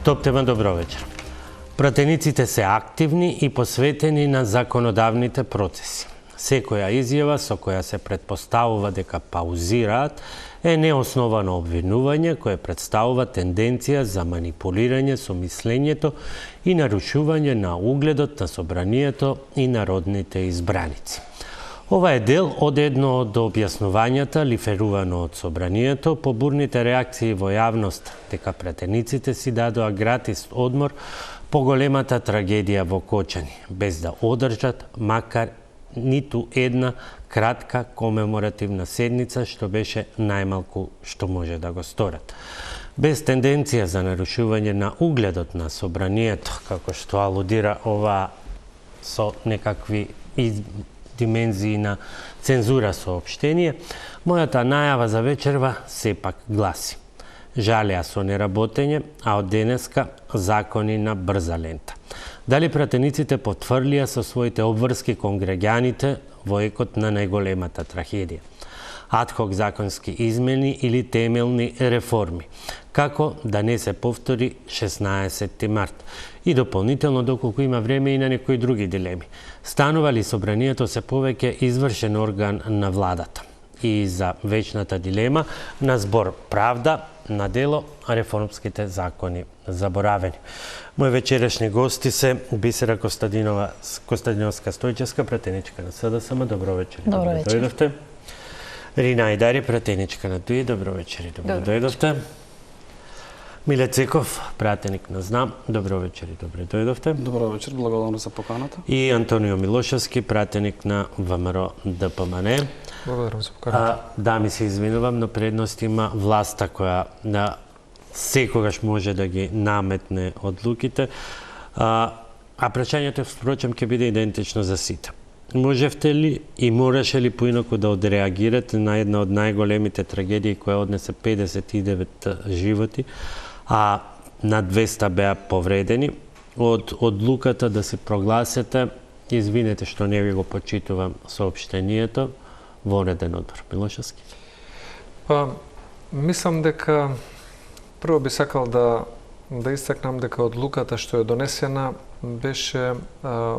Топ тема, добро вечер. Пратениците се активни и посветени на законодавните процеси. Секоја изјава со која се претпоставува дека паузираат е неосновано обвинување кое представува тенденција за манипулирање со мислењето и нарушување на угледот на собранието и народните избраници. Ова е дел од едно од објаснувањата лиферувано од собранието по бурните реакции во јавност дека пратениците си дадоа гратис одмор по големата трагедија во Кочани, без да одржат макар ниту една кратка комеморативна седница, што беше најмалку што може да го сторат. Без тенденција за нарушување на угледот на собранието, како што алудира ова со некакви димензии на цензура соопштение, мојата најава за вечерва сепак гласи: жалеа со неработење, а од денеска закони на брза лента. Дали пратениците потврлија со своите обврски кон граѓаните во екот на најголемата трагедија? Адхок законски измени или темелни реформи? Како да не се повтори 16 март? И дополнително, доколку има време и на некои други дилеми. Станува ли собранието се повеќе извршен орган на владата? И за вечната дилема на збор правда, на дело реформските закони заборавени. Мои вечерашни гости се Бисера Костадиновска Стојчевска, пратеничка на СДСМ. Добро вечер. Добро вечер. Дојдовте. Рина Ајдари, пратеничка на ДУИ. Добро вечер. Добро дојдовте. Миле Цеков, пратеник на ЗНАМ. Добро вечер и добре дојдовте. Добро вечер, благодарам за поканата. И Антонио Милошевски, пратеник на ВМРО ДПМН. Благодарам за поканата. Да, ми се извинувам, но предност има власта која секогаш може да ги наметне одлуките. А прашањето, впрочем, ќе биде идентично за сите. Можевте ли и мораше ли поинаку да одреагирате на една од најголемите трагедии која однесе 59 животи, а на 200 беа повредени, од одлуката да се прогласете, извинете што не ви го почитувам соопштението, вонреден одбор? Милошевски? Мислам дека прво би сакал да истакнам дека одлуката што е донесена беше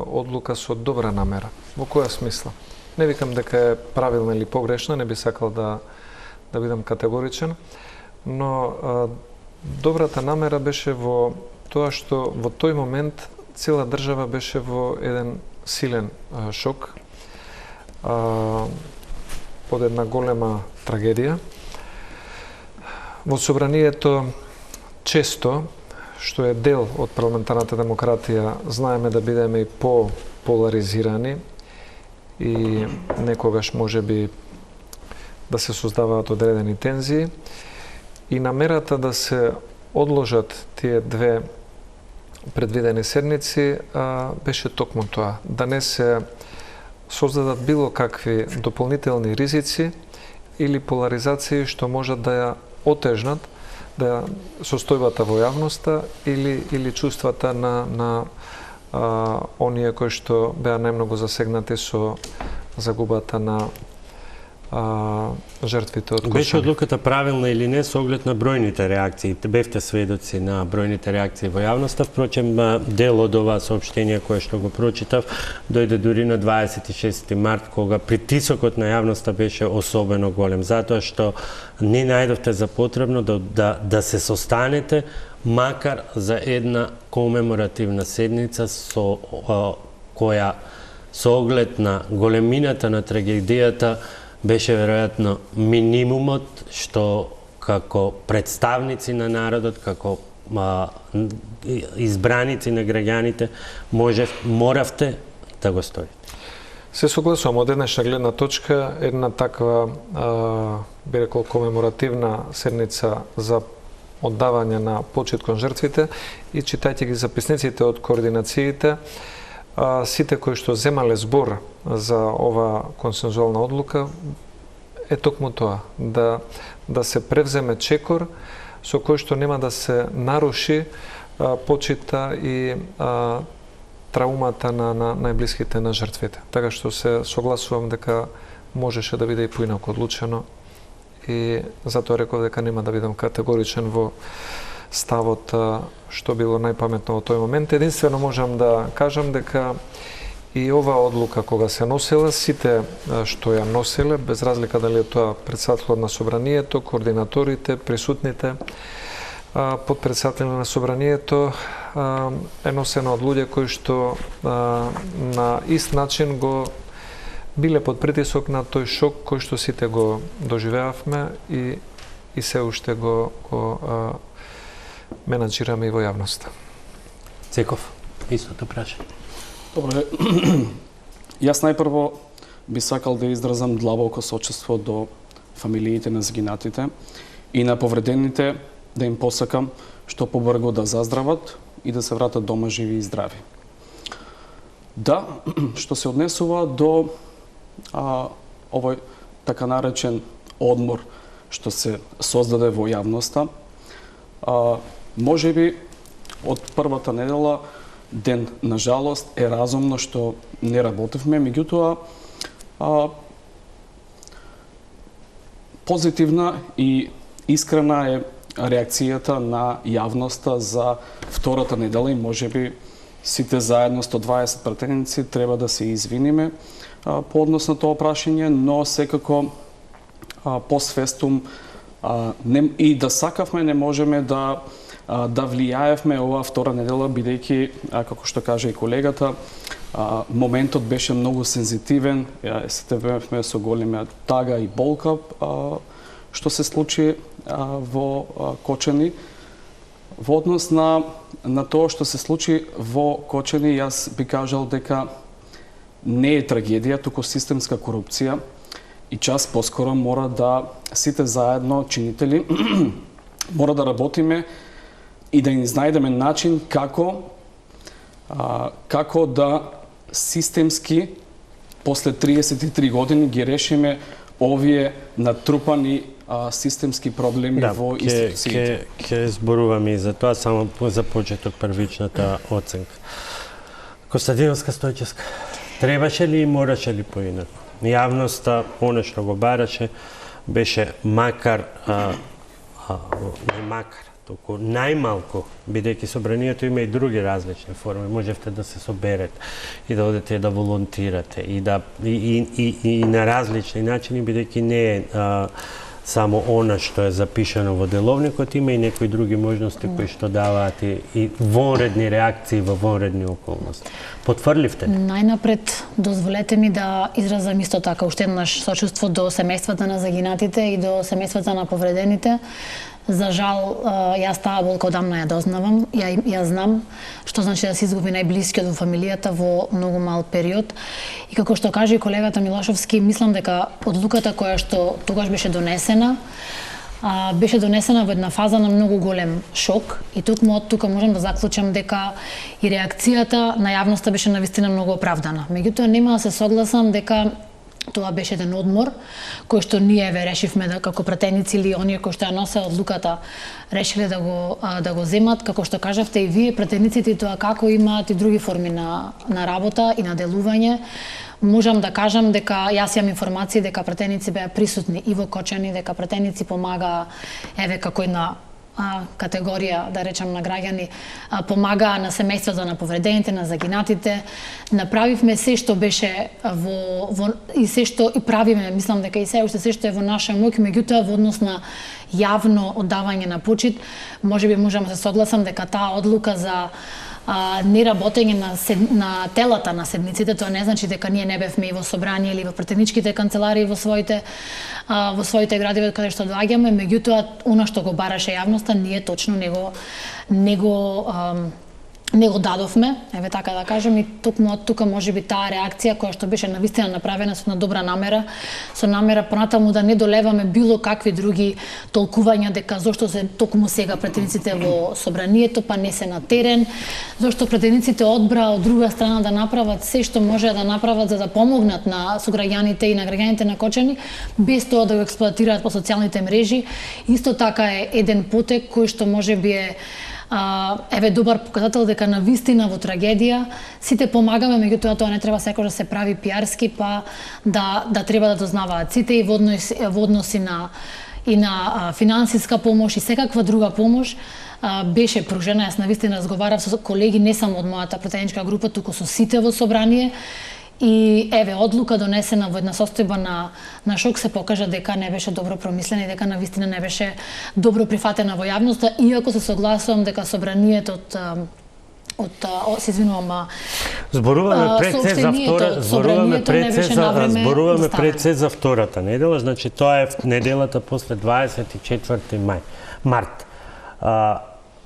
одлука со добра намера. Во која смисла? Не викам дека е правилна или погрешна, не би сакал да бидам категоричен, но добрата намера беше во тоа што во тој момент цела држава беше во еден силен шок, под една голема трагедија. Во собранието често, што е дел од парламентарната демократија, знаеме да бидеме и по-поларизирани и некогаш може би да се создаваат одредени тензии. И намерата да се одложат тие две предвидени седници беше токму тоа, да не се создадат било какви дополнителни ризици или поларизации што можат да ја отежнат да состојбата во јавноста или чувствата на оние кои што беа најмногу засегнати со загубата на жртвите од Кочани. Беше одлуката правилна или не со оглед на бројните реакции? Бевте сведоци на бројните реакции во јавноста. Впрочем, дел од ова соопштение кое што го прочитав дојде дури на 26 март, кога притисокот на јавноста беше особено голем, затоа што не најдовте за потребно да се состанете макар за една комеморативна седница која со оглед на големината на трагедијата беше веројатно минимумот што како представници на народот, како избраници на граѓаните моравте да го сторите. Се согласувам, од денешна гледна точка една таква би рекол комеморативна седница за оддавање на почит кон жртвите и читајќи ги записниците од координациите, сите кои што земале збор за ова консензуална одлука е токму тоа, да се превземе чекор со кој што нема да се наруши почита и траумата на најблиските на жртвите. Така што се согласувам дека можеше да биде и поинаку одлучено и затоа реков дека нема да бидам категоричен во ставот што било најпаметно во тој момент. Единствено можам да кажам дека и оваа одлука кога се носела, сите што ја носеле, без разлика дали е тоа претседател на собранието, координаторите, присутните, подпредседатели на собранието, е носена од луѓе кои што на ист начин го биле под притисок на тој шок кој што сите го доживеавме и се уште го менаџираме и во јавноста. Цеков, истото прашање. Добре, јас најпрво би сакал да изразам длабоко сочувство до фамилиите на загинатите и на повредените, да им посакам што побрзо да заздрават и да се вратат дома живи и здрави. Да, што се однесува до овој така наречен одмор што се создаде во јавноста, можеби од првата недела ден, на жалост, е разумно што не работевме, меѓутоа позитивна и искрена е реакцијата на јавноста за втората недела и можеби сите заедно 120 пратеници треба да се извиниме по однос на тоа прашање, но секако посвестум и да сакавме не можеме да влијаевме оваа втора недела, бидејќи, како што кажа и колегата, моментот беше многу сензитивен, сите бевме со голема тага и болка што се случи во Кочани. Во однос на тоа што се случи во Кочани, јас би кажал дека не е трагедија, туку системска корупција и час поскоро мора да сите заедно чинители мора да работиме и да ни знајдеме начин како да системски после 33 години ги решиме овие натрупани системски проблеми во институциите. Ќе зборуваме и за тоа, само за почеток првичната оценка. Костадиновска Стојчевска, требаше ли и мораше ли поинаку? Јавноста, оно што го бараше, беше макар, току најмалку, бидејќи собранието има и други различни форми, можевте да се соберете и да одете да волонтирате и на различни начини, бидејќи не е само она што е запишано во деловникот, има и некои други можности кои што даваат и вонредни реакции во вонредни околности. Потврливте ли? Најнапред дозволете ми да изразам исто така уште еднаш сочувство до семејствата на загинатите и до семејствата на повредените. За жал, јас таа болка одамна ја дознавам, ја знам што значи да се изгуби најблискиот во фамилијата во многу мал период. И како што кажа и колегата Милошовски, мислам дека одлуката која што тогаш беше донесена во една фаза на многу голем шок и токму од тука можам да заклучам дека и реакцијата на јавноста беше навистина многу оправдана. Меѓутоа нема да се согласам дека тоа беше еден одмор кој што ние решивме да како пратеници или оние кои што ја носе одлуката решиле да го земат, како што кажавте и вие пратениците, и тоа како имаат и други форми на работа и на делување. Можам да кажам дека јас имам информации дека пратеници беа присутни и во Кочани, дека пратеници помагаа како една категорија, да речам, на граѓани, помагаа на семејствата на повредените, на загинатите. Направивме се што беше и се што и правиме, мислам дека и се уште се што е во наша моќ, меѓутоа во однос на јавно оддавање на почит, можеби можам да се согласам дека таа одлука за неработење на телата на седниците, тоа не значи дека ние не бевме и во собрание или во пратеничките канцеларии во своите градови каде што доаѓаме, меѓутоа она што го бараше јавноста ние точно не го дадовме, еве така да кажем, и токму од тука можеби таа реакција која што беше навистина направена со добра намера, со намера понатаму да не долеваме било какви други толкувања дека зошто се токму сега пратениците во собранието, па не се на терен, зошто пратениците одбраа од друга страна да направат се што може да направат за да помогнат на сограѓаните и на граѓаните на Кочани, без тоа да го експлоатираат по социјалните мрежи. Исто така е еден потек кој што можеби е добар показател дека навистина во трагедија сите помагаме, меѓутоа тоа не треба секогаш да се прави пиарски, па да треба да дознаваат сите и во односи на и на финансиска помош и секаква друга помош беше пружена. Јас навистина разговарав со колеги не само од мојата пратеничка група, туку со сите во собрание. И еве, одлука донесена во една состојба на шок се покажа дека не беше добро промислена и дека навистина не беше добро прифатена во јавноста, иако се согласувам дека собранието се извинувам, зборуваме пред се за втората недела, значи тоа е неделата после 24 март.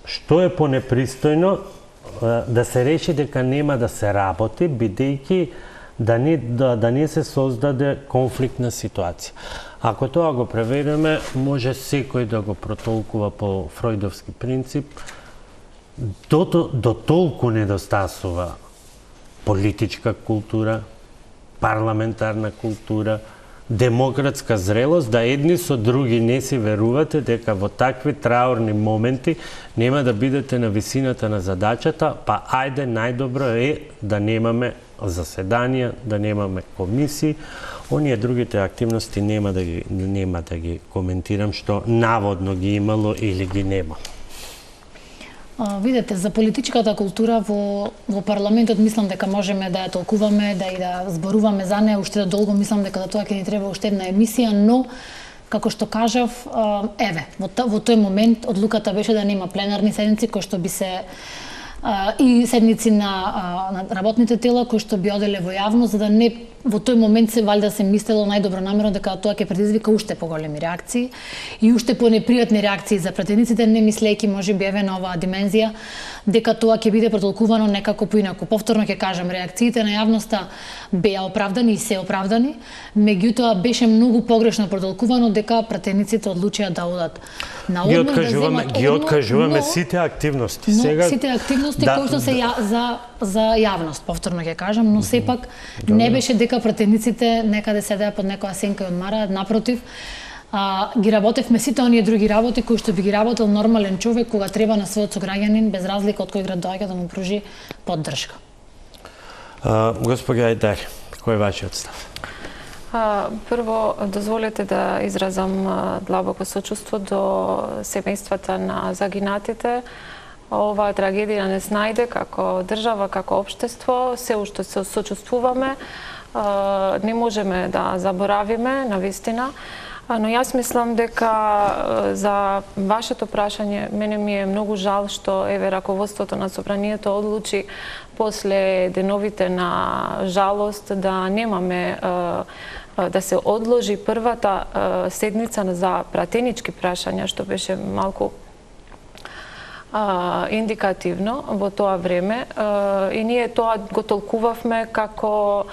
Што е понепристојно да се реши дека нема да се работи, бидејќи да не се создаде конфликтна ситуација. Ако тоа го преведеме, може секој да го протолкува по фројдовски принцип. До толку недостасува политичка култура, парламентарна култура, демократска зрелост, да едни со други не си верувате дека во такви траурни моменти нема да бидете на висината на задачата, па ајде најдобро е да немаме заседанија, да немаме комисии. Оние другите активности нема да ги коментирам, што наводно ги имало или ги нема. Видете, за политичката култура во парламентот мислам дека можеме да ја толкуваме, да зборуваме за неа уште долго, мислам дека за тоа ќе ни треба уште една емисија, но како што кажав, еве, во тој момент одлуката беше да нема пленарни седници кои што би се и седници на работните тела кои што би оделе во јавност, за да не во тој момент се валјда се мислело најдобро намерно дека тоа ќе предизвика уште поголеми реакции и уште понепријатни реакции за пратениците, не мислејќи можеби еве на оваа димензија дека тоа ќе биде протолкувано некако поинаку. Повторно ќе кажам, реакциите на јавноста беа оправдани и се оправдани, меѓутоа беше многу погрешно протолкувано дека пратениците одлучија да одат на одмор, ги откажуваме сите активности. Сега сите активности кои што се за јавност, повторно ќе кажам, но сепак не беше дека пратениците некаде седеа под некоја сенка и одмараат, напротив, ги работевме сите оние други работи кои што би ги работел нормален човек кога треба на својот сограѓанин, без разлика од кој град доаѓа, да му пружи поддршка. Господи Ајдари, кој е вашиот став? Прво, дозволете да изразам длабоко сочувство до семејствата на загинатите. Оваа трагедија не снајде како држава, како општество, се уште се сочувствуваме, не можеме да заборавиме, навистина. Но јас мислам дека за вашето прашање, мене ми е многу жал што еве раководството на собранието одлучи после деновите на жалост да немаме да се одложи првата седница за пратенички прашања, што беше малку индикативно во тоа време, и ние тоа го толкувавме како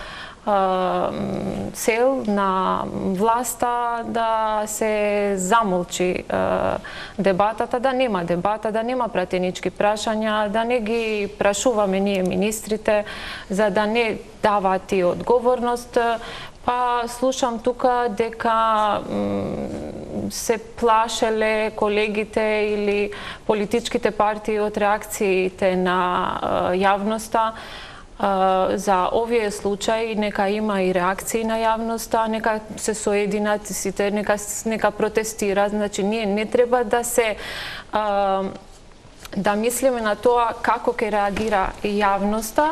цел на власта да се замолчи дебатата, да нема дебата, да нема пратенички прашања, да не ги прашуваме ние министрите, за да не даваат тие одговорност. Па слушам тука дека се плашеле колегите или политичките партии од реакциите на јавноста. За овие случаи нека има и реакции на јавноста, нека се соединат сите, нека протестираат. Значи ние не треба да се да мислиме на тоа како ќе реагира јавноста.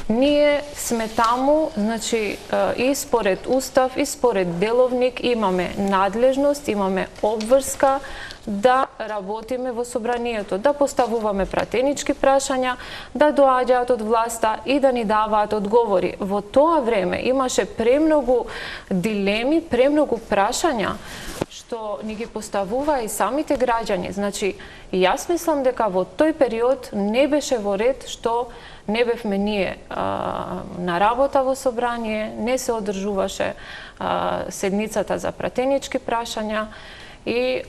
Ние сме таму, значи и според устав и според деловник имаме надлежност, имаме обврска да работиме во собранието, да поставуваме пратенички прашања, да доаѓаат од власта и да ни даваат одговори. Во тоа време имаше премногу дилеми, премногу прашања што ни ги поставува и самите граѓани. Значи, јас мислам дека во тој период не беше во ред што не бевме ние на работа во собрание, не се одржуваше седницата за пратенички прашања и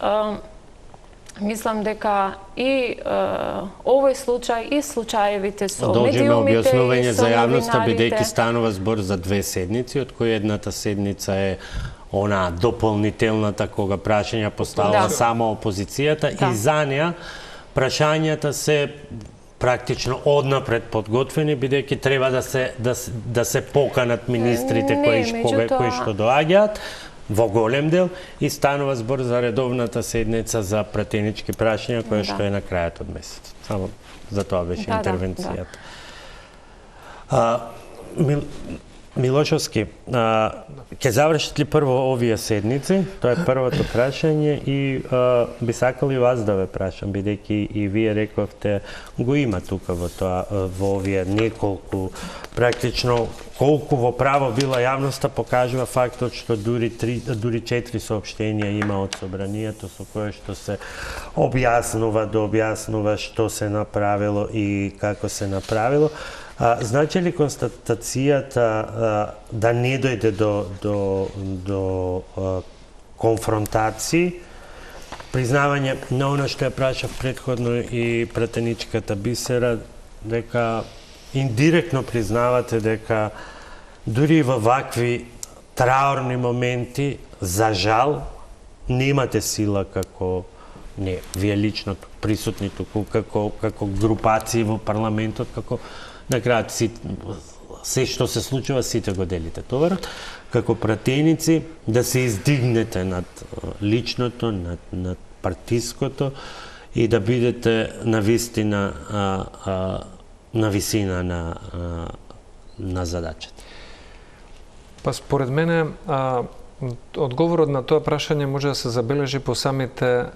мислам дека и овој случај и случаевите со медиумите и со објаснување за јавноста, новинарите, бидејќи станува збор за 2 седници, од кои едната седница е она дополнителната кога прашања поставува само опозицијата и за неа прашањата се практично однапред подготвени, бидејќи треба да се поканат министрите кои што доаѓаат. во голем дел и станува збор за редовната седница за пратенички прашања која што е на крајот од месецот. Само за тоа беше интервенцијата. Милошовски, ќе завршите ли прво овие седници? Тоа е првото прашање и би сакал и вас да ве прашам, бидејќи и вие рековте го има тука во овие неколку, практично колку во право била јавноста покажува фактот што дури 4 соопштенија има од собранието со кое што се објаснува што се направило и како се направило. Значи ли констатацијата да не дојде до конфронтации, признавање на оно што ја прашав претходно и пратеничката Бисера, дека индиректно признавате дека дури во вакви траурни моменти, за жал, немате сила како не вие лично присутни туку, како групации во парламентот, како на крајот се што се случува сите го делите товарот, како пратеници да се издигнете над личното, над партиското и да бидете на вистина на висина на задачата. Па според мене одговорот на тоа прашање може да се забележи по самите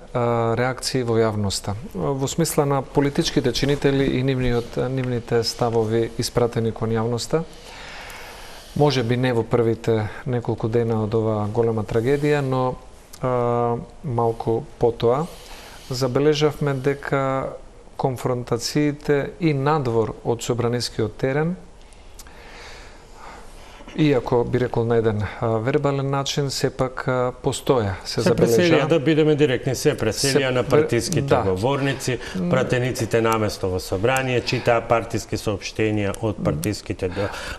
реакции во јавноста. Во смисла на политичките чинители и нивните ставови испратени кон јавноста. Може би не во првите неколку дена од ова голема трагедија, но малку потоа забележавме дека конфронтациите и надвор од собранискиот терен, иако би рекол на еден вербален начин, сепак постоја, се забележа. Се преселија, да бидеме директни, се преселија на партиските говорници, пратениците наместо во собрание, читаа партиски соопштенија од партиските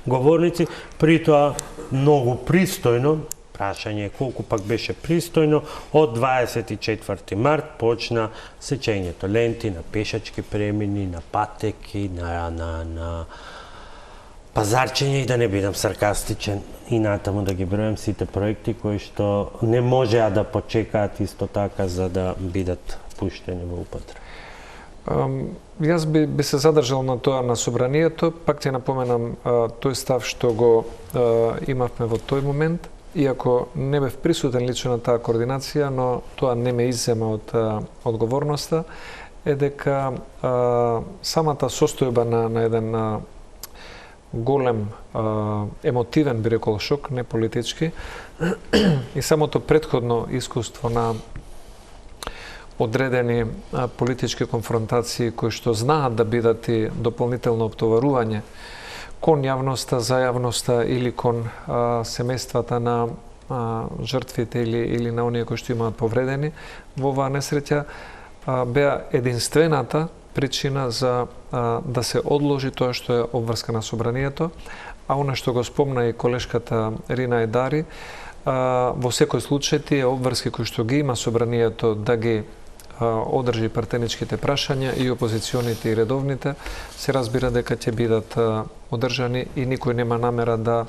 говорници, при тоа многу пристојно, прашање колку пак беше пристојно, од 24 март почна сечењето ленти на пешачки премини, на патеки, на пазарчење и да не бидам саркастичен и натаму да ги бројам сите проекти кои што не можеа да почекаат исто така за да бидат пуштени во употреба. Јас би се задржал на тоа на собранието, пак ќе напоменам тој став што го имавме во тој момент, иако не бев присутен лично на таа координација, но тоа не ме иззема од одговорноста, е дека самата состојба на еден голем емотивен, би рекол, шок, не политички, и самото претходно искуство на одредени политички конфронтации кои што знаат да бидат и дополнително оптоварување кон јавноста, за јавноста или кон семејствата на жртвите или на оние кои што имаат повредени во оваа несреќа, беа единствената причина за да се одложи тоа што е обврска на собранието, а она што го спомна и колешката Рина Едари, во секој случај тие обврски кои што ги има собранието да ги одржи партеничките прашања и опозиционите и редовните, се разбира дека ќе бидат одржани и никој нема намера да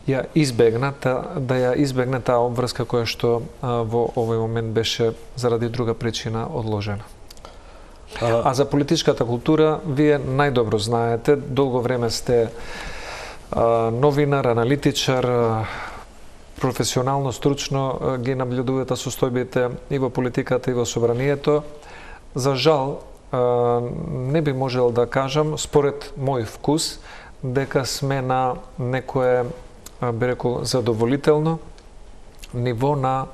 ја избегне таа обврска која што во овој момент беше заради друга причина одложена. А за политичката култура, вие најдобро знаете, долго време сте новинар, аналитичар, професионално, стручно ги наблюдувате состојбите и во политиката и во собранието. За жал, не би можел да кажам, според мој вкус, дека сме на некое, би рекол, задоволително ниво на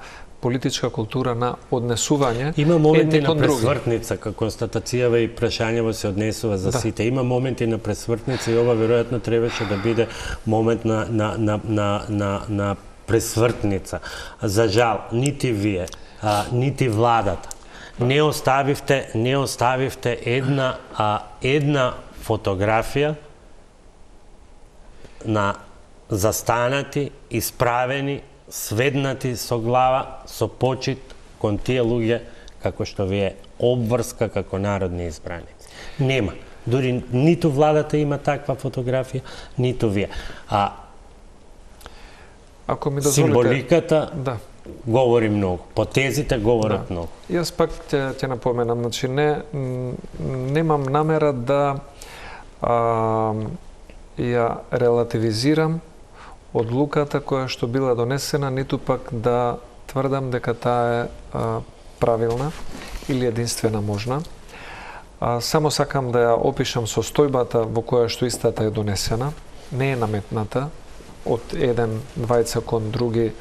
политичка култура на однесување. Има моменти на пресвртница, како констатацијава и прашањево се однесува за сите. Има моменти на пресвртница и ова веројатно требаше да биде момент на пресвртница. За жал, нити вие, нити владата не оставивте една фотографија на застанати, исправени, сведнати со глава, со почит кон тие луѓе како што вие обврска како народни избраници. Нема. Дури ниту владата има таква фотографија, ниту вие. Ако ми дозволите, символиката да. говори многу, потезите говорат многу. Јас пак ќе напоменам, значи немам намера да ја релативизирам одлуката која што била донесена, ниту пак да тврдам дека таа е правилна или единствена можна. Само сакам да ја опишам состојбата во која што истата е донесена. Не е наметната од еден двајца кон други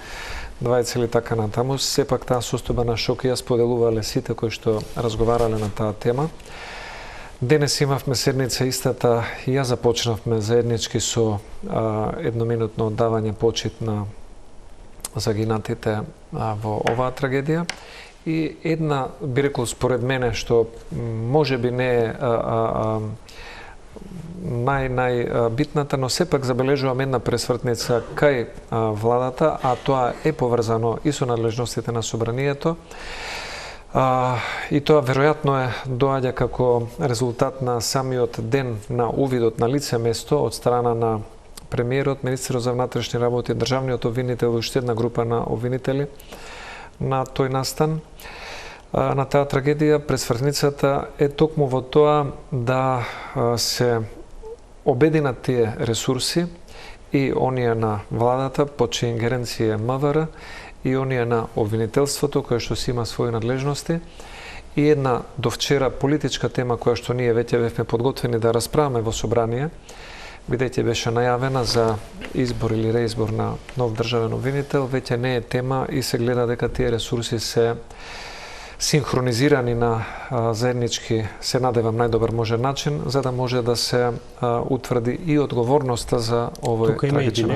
двајца или така натаму. Сепак таа состојба на шок ја споделувале сите кои што разговарале на таа тема. Денес имавме седница истата и ја започнавме заеднички со едноминутно оддавање почит на загинатите во оваа трагедија. И една, би рекол, според мене, што може би не е најбитната, но сепак забележувам една пресвртница кај владата, а тоа е поврзано и со надлежностите на собранието. И тоа веројатно доаѓа како резултат на самиот ден на увидот на лице место од страна на премиерот, министерот за внатрешни работи, државниот обвинител и уште една група на обвинители на тој настан, на таа трагедија. Пресвртницата е токму во тоа да се обединат тие ресурси и оние на владата, по чија ингеренција е МВР, и оние на обвинителството, кој што си има своји надлежности, и една до вчера политичка тема која што ние веќе бевме подготвени да расправаме во собрание, бидејќи беше најавена за избор или реизбор на нов државен обвинител, веќе не е тема и се гледа дека тие ресурси се синхронизирани на заеднички, се надевам, најдобар можен начин, за да може да се утврди и одговорноста за овој трагичен.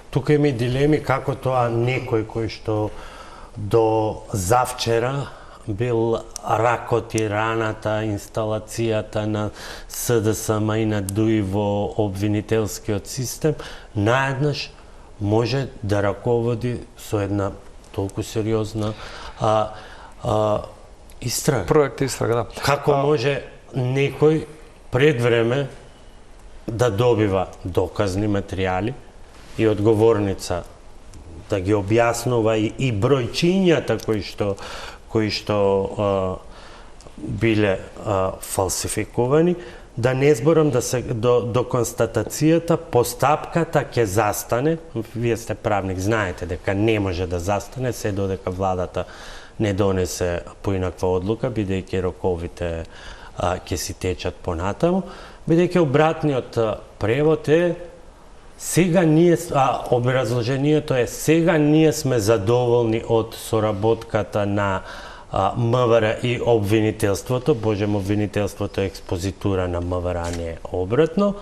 Тука има и дилеми како тоа некој кој што до завчера бил ракот и раната, инсталацијата на СДСМ и на ДУИ во обвинителскиот систем, наеднаш може да раководи со една толку сериозна истрага. Проект истрага, да. Како може некој пред време да добива доказни материјали и одговорница да ги објаснува и бројчињата кои што биле фалсификувани, да не зборам да се до констатацијата, постапката ќе застане. Вие сте правник, знаете дека не може да застане се додека владата не донесе поинаква одлука, бидејќи роковите ќе си течат понатаму, бидејќи обратниот превод е сега ние, образложението е сега ние сме задоволни од соработката на МВР и обвинителството, божем обвинителството е експозитура на МВР, а не обратно,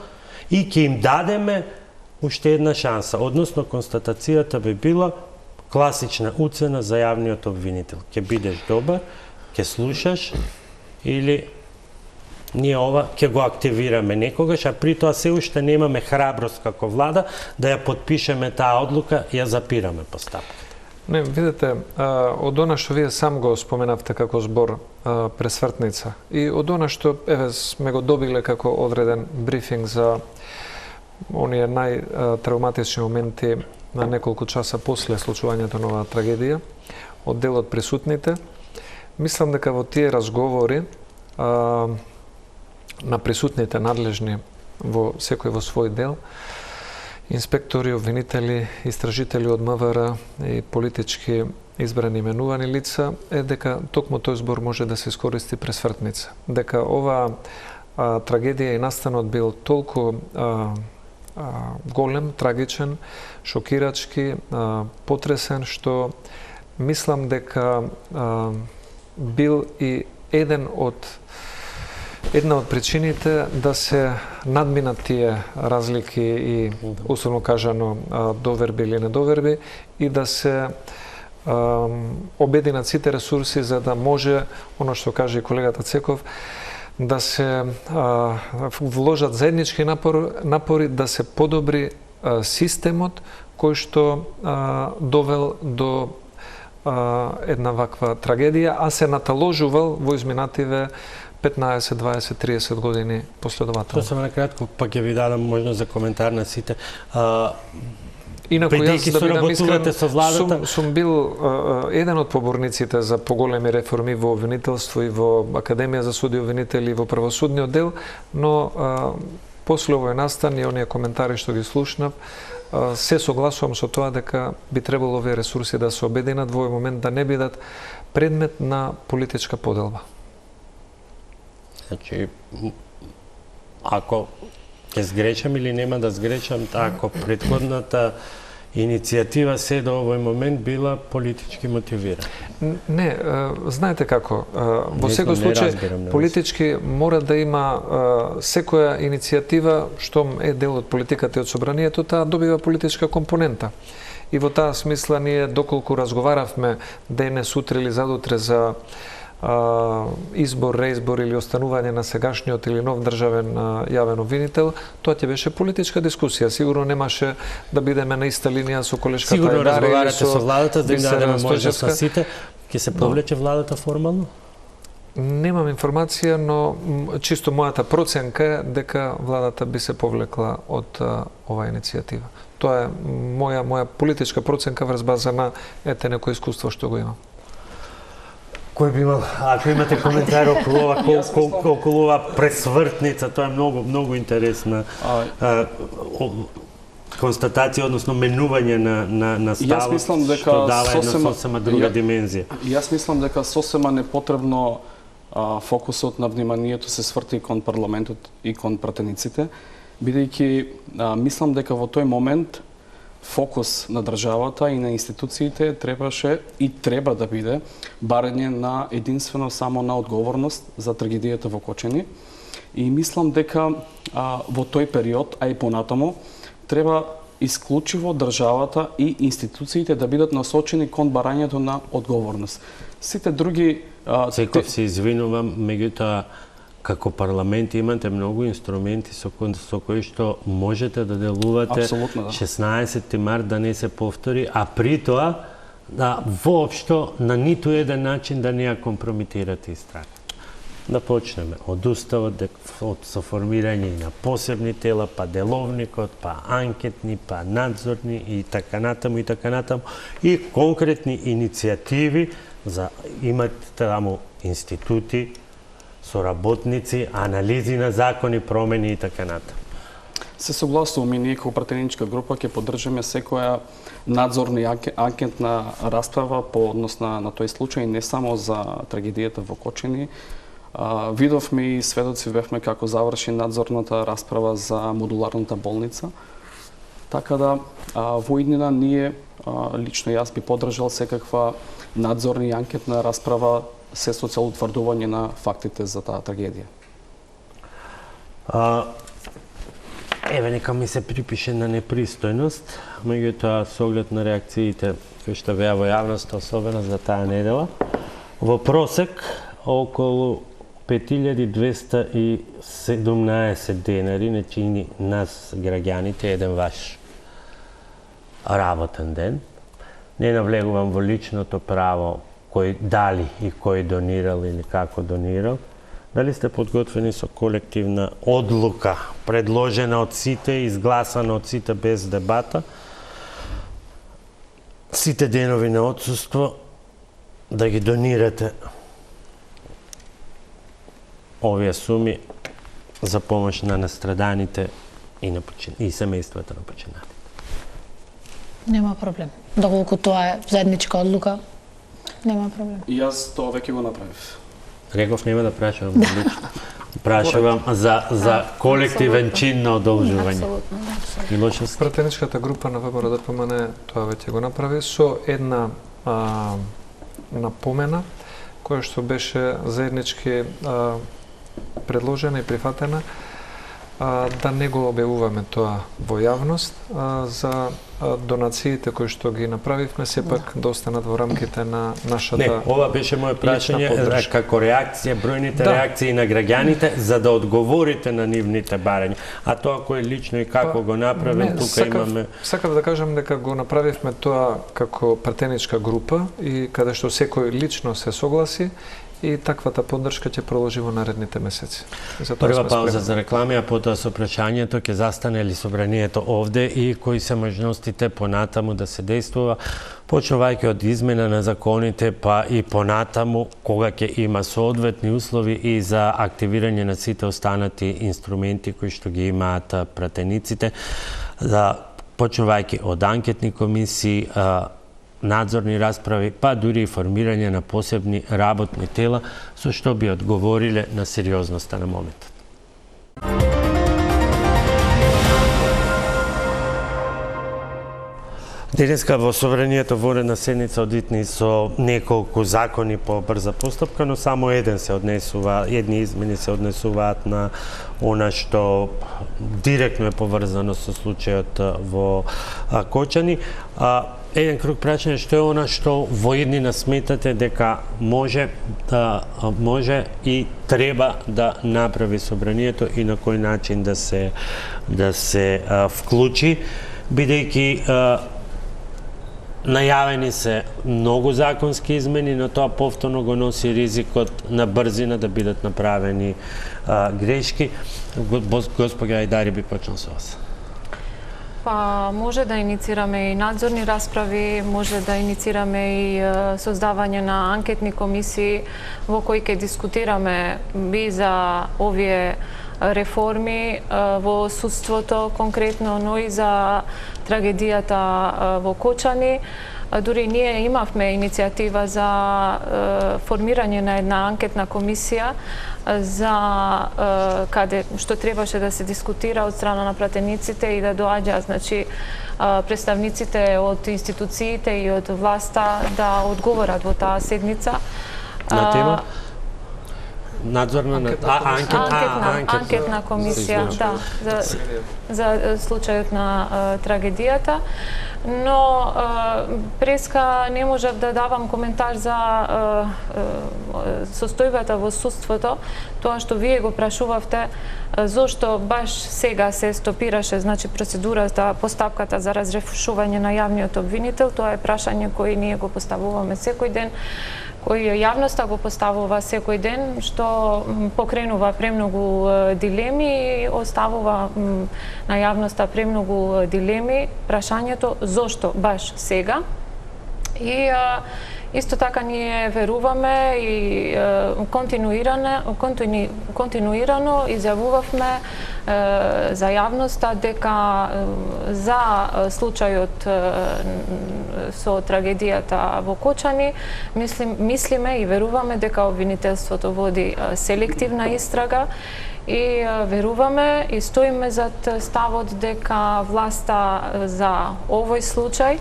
и ќе им дадеме уште една шанса, односно констатацијата би била класична уцена за јавниот обвинител. Ќе бидеш добар, ќе слушаш или ние ова ќе го активираме некогаш, а при тоа се уште немаме храброст како влада да ја подпишеме таа одлука и ја запираме постапката. Не, видите, од она што вие сам го споменавте како збор пресвртница и од она што сме го добиле како одреден брифинг за оние најтравматични моменти на неколку часа после случувањето на оваа трагедија од дел од присутните, мислам дека во тие разговори на присутните надлежни во секој во свој дел, инспектори, обвинители, истражители од МВР и политички избрани именувани лица, е дека токму тој збор може да се искористи пресвртница. Дека оваа трагедија и настанот бил толку голем, трагичен, шокирачки, потресен, што мислам дека бил и една од причините да се надминат тие разлики и, условно кажано, доверби или недоверби и да се обединат сите ресурси за да може, оно што каже и колегата Цеков, да се вложат заеднички напори да се подобри системот кој што довел до една ваква трагедија, а се наталожувал во изминативе 15, 20, 30 години последователно. Тоа само на кратко, па ќе ви дадам можност за коментар на сите. Инаку јас да бидам искрен, со владата, сум бил еден од поборниците за поголеми реформи во обвинителство и во Академија за суди и обвинители и во правосудниот дел, но после овој настан и оние коментари што ги слушнав, се согласувам со тоа дека би требало овие ресурси да се обединат во овој момент, да не бидат предмет на политичка поделба. Значи, ако ќе сгрешам или нема да сгрешам, ако претходната иницијатива се до овој момент била политички мотивирана. Не, знаете како, во секој случај политички мора да има секоја иницијатива што е дел од политиката и од собранието, таа добива политичка компонента. И во таа смисла ние доколку разговаравме денес, утре или задутре за избор, реизбор или останување на сегашниот или нов државен јавен обвинител, тоа ќе беше политичка дискусија. Сигурно немаше да бидеме на иста линија со колешката Сигурно Едари или разговарате со владата, да им дадеме можност на Стојчевска. сите. Ќе се повлече владата формално? Немам информација, но чисто мојата проценка е дека владата би се повлекла од оваа иницијатива. Тоа е моја политичка проценка врз база на некој искуство што го имам. Кој би имал, ако имате коментар околу ова пресвртница, тоа е многу интересна констатација, односно менување на ставот, што дава една сосема друга димензија. Јас мислам дека сосема непотребно фокусот на вниманието се сврти кон парламентот и кон пратениците, бидејќи мислам дека во тој момент фокус на државата и на институциите требаше и треба да биде барање на единствено само на одговорност за трагедијата во Кочани. И мислам дека во тој период, а и понатаму, треба исклучиво државата и институциите да бидат насочени кон барањето на одговорност. Сите други... Цеков се извинувам, меѓутоа, како парламент имате многу инструменти со кои што можете да делувате. Апсолутно, да. 16 март да не се повтори, а при тоа да воопшто на ниту еден начин да не ја компромитирате истрага. Да почнеме од уставот, со формирање на посебни тела, па деловникот, па анкетни, па надзорни и така натаму и конкретни иницијативи за имате таму институти, соработници, анализи на закони, промени и така натаму. Се согласувам и ние како пратеничка група ќе поддржаме секоја надзорна и анкетна расправа по однос на тој случај, не само за трагедијата во Кочани. Видовме и сведоци бевме како заврши надзорната расправа за модуларната болница. Така да во иднина ние, лично јас би поддржал секаква надзорна и анкетна расправа се со цел утврдување на фактите за таа трагедија. Еве, нека ми се припише на непристојност, меѓутоа со оглед на реакциите кои што беа во јавноста, особено за таа недела, во просек околу 5217 денари не чини нас граѓаните еден ваш работен ден. Не навлегувам во личното право кој дали и кој донирал или како донирал. Дали сте подготвени со колективна одлука, предложена од сите, изгласана од сите без дебата, сите денови на отсуство да ги донирате овие суми за помош на настраданите и семејствата на починалите? Нема проблем. Доколку тоа е заедничка одлука, нема проблем. И јас тоа веќе го направив. Реков нема да прашувам лично. Прашувам за колективен чин на одолжување. Милошевски. Пратеничката група на ВПР-ДПМН тоа веќе го направи со една напомена која што беше заеднички предложена и прифатена, да не го објавуваме тоа во јавност, за донациите кои што ги направивме сепак да останат во рамките на нашата. Не, ова беше моје прашање како реакција, бројните реакции на граѓаните за да одговорите на нивните барања. А тоа кој лично и како го направил, тука имаме. Сакав да кажам дека го направивме тоа како пратеничка група и каде што секој лично се согласи и таквата поддршка ќе продолжи во наредните месеци. Прва пауза за реклами, а потоа со прашањето ќе застане ли собранието овде и кои се можностите понатаму да се действува, почнувајќи од измена на законите, па и понатаму кога ќе има соодветни услови и за активирање на сите останати инструменти кои што ги имаат пратениците, почнувајќи од анкетни комисии, надзорни расправи, па дури и формирање на посебни работни тела, со што би одговориле на сериозноста на моментот. Денеска во Собранието воредна седница одитни со неколку закони по брза постапка, но само едни измени се однесуваат на она што директно е поврзано со случајот во Кочани. Еден круг прашање, што е она што во еднина сметате дека може и треба да направи Собранието и на кој начин да се вклучи, бидејќи најавени се многу законски измени, но тоа повторно го носи ризикот на брзина да бидат направени грешки. Госпоѓа Ајдари би почнал со вас. Па може да иницираме и надзорни расправи, може да иницираме и создавање на анкетни комисии во кои ќе дискутираме би за овие реформи во судството конкретно, но и за трагедијата во Кочани. Дури ние имавме иницијатива за формирање на една анкетна комисија за каде што требаше да се дискутира од страна на пратениците и да доаѓа, значи, представниците од институциите и од власта да одговорат во таа седница. На тема? Надзорна анкетна комисија, да, за случајот на трагедијата. Но преска не можев да давам коментар за состојбата во судството, тоа што вие го прашувавте, зошто баш сега се стопираше, значи, процедурата, постапката за разрешување на јавниот обвинител. Тоа е прашање кој ние го поставуваме секој ден, кој јавноста го поставува секој ден, што покренува премногу дилеми и оставува на јавноста премногу дилеми. Прашањето зошто баш сега? И исто така ние веруваме и континуирано изјавувавме за јавноста дека за случајот со трагедијата во Кочани мислиме и веруваме дека обвинителството води селективна истрага и веруваме и стоиме зад ставот дека власта за овој случај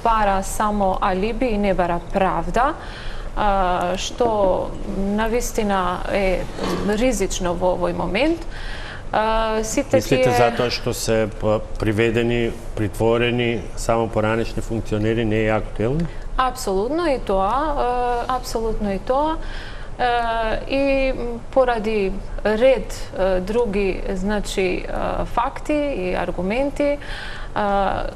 бара само алиби и не бара правда, што навистина е ризично во овој момент. Мислите затоа што се приведени, притворени само поранешни функционери не е актуелни? Апсолутно и тоа, и поради ред други, значи, факти и аргументи,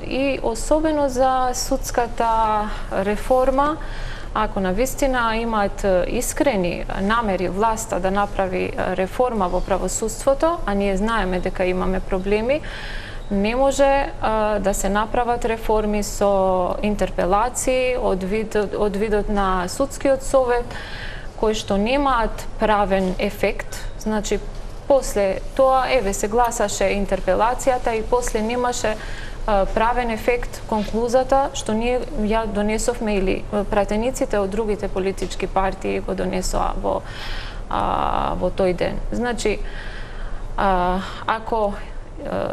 и особено за судската реформа, ако навистина имаат искрени намери власта да направи реформа во правосудството, а ние знаеме дека имаме проблеми, не може да се направат реформи со интерпелации од видот на судскиот совет, кои што немаат правен ефект. Значи, после тоа, се гласаше интерпелацијата и после немаше правен ефект конклузата што ние ја донесовме или пратениците од другите политички партии го донесоа во тој ден. Значи, ако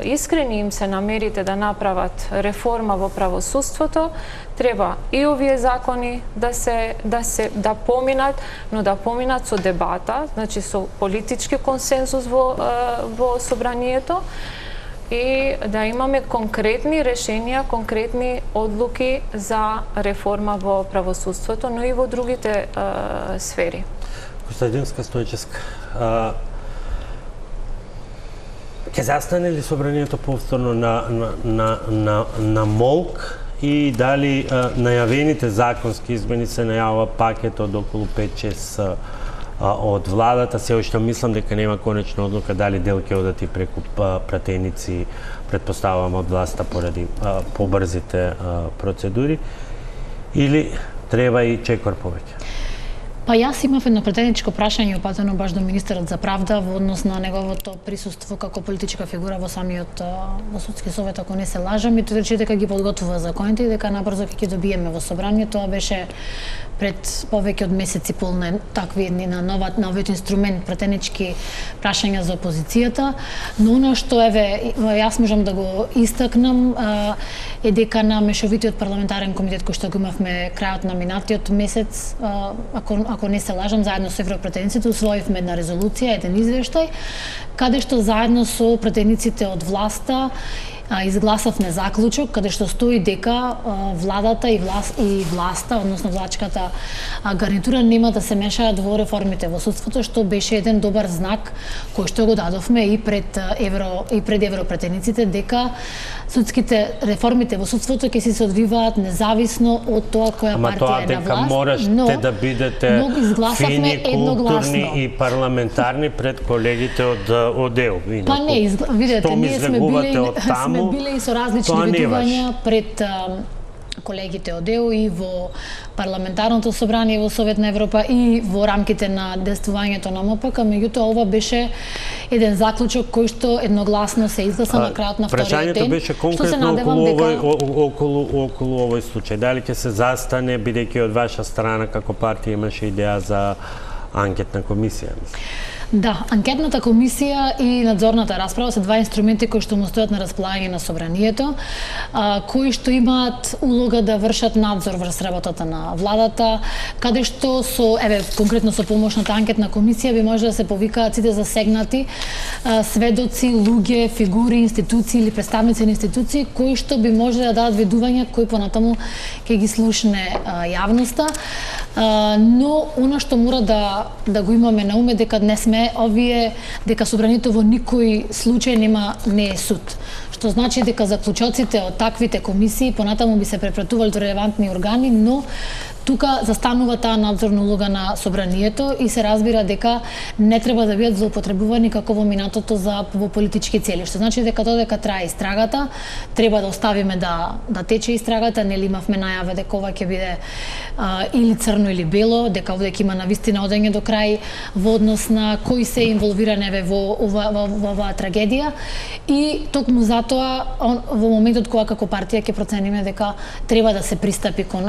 искрени им се намерите да направат реформа во правосудството, треба и овие закони да поминат, но да поминат со дебата, значи со политички консенсус во собранието, и да имаме конкретни решенија, конкретни одлуки за реформа во правосудството, но и во другите сфери. Костадинска Стојчевска, ќе застане ли собранието повторно на молк и дали најавените законски измени се најавува пакет од околу 5-6 од владата, се уште мислам дека нема конечна одлука дали дел ќе одат и преку пратеници, претпоставувам од власта поради побрзите процедури, или треба и чекор повеќе? Па јас имав едно претеничко прашање упатено баш до министерот за правда во однос на неговото присуство како политичка фигура во самиот во судски совет, ако не се лажам, и тој рече дека ги подготвува законите и дека набрзо ќе ги добиеме во собрание. Тоа беше пред повеќе од месец и пол на такви на новиот инструмент претенички прашања за опозицијата, но она што јас можам да го истакнам е дека на мешовитиот парламентарен комитет кој што го имавме крајот на минатиот месец, ако не се лажам, заедно со европратениците усвоивме една резолуција, еден извештај, каде што заедно со пратениците од власта изгласавме заклучок каде што стои дека владата и власта, односно влачката гарнитура нема да се мешаат во реформите во судството, што беше еден добар знак кој што го дадовме и пред европратениците дека судските реформите во судството ќе се одвиваат независно од тоа која партија е на власт. Ама тоа дека можете да бидете фини, културни и парламентарни пред колегите од ЕУ. Па не, видете, ние сме биле и со различни видувања пред колегите од ЕУ и во парламентарното собрание во Совет на Европа и во рамките на действувањето на МПК, меѓутоа ова беше еден заклучок кој што едногласно се изгласа на крајот на вториот ден. Прашањето беше конкретно околу овој случај. Дали ќе се застане, бидејќи од ваша страна како партија имаше идеја за анкетна комисија? Да, анкетната комисија и надзорната расправа се два инструменти кои што му стојат на располагање на собранието, кои што имаат улога да вршат надзор врз работата на владата, каде што конкретно со помошната анкетна комисија би може да се повикаат сите засегнати сведоци, луѓе, фигури, институции или представници на институции кои што би може да дадат видувања кои понатаму ќе ги слушне јавноста. Но она што мора да го имаме на уме дека не сме дека собранието во никој случај не е суд. Што значи дека заклучоците од таквите комисии понатаму би се препратували до релевантни органи, но тука застанува таа надзорна улога на собранието и се разбира дека не треба да бидат злоупотребувани како во минатото во политички цели. Што значи дека додека трае истрагата, треба да оставиме да тече истрагата, нели имавме најава дека ова ќе биде или црно или бело, дека овде ќе има навистина одење до крај во однос на кои се инволвирани во оваа трагедија и токму затоа во моментот кога како партија ќе процениме дека треба да се пристапи кон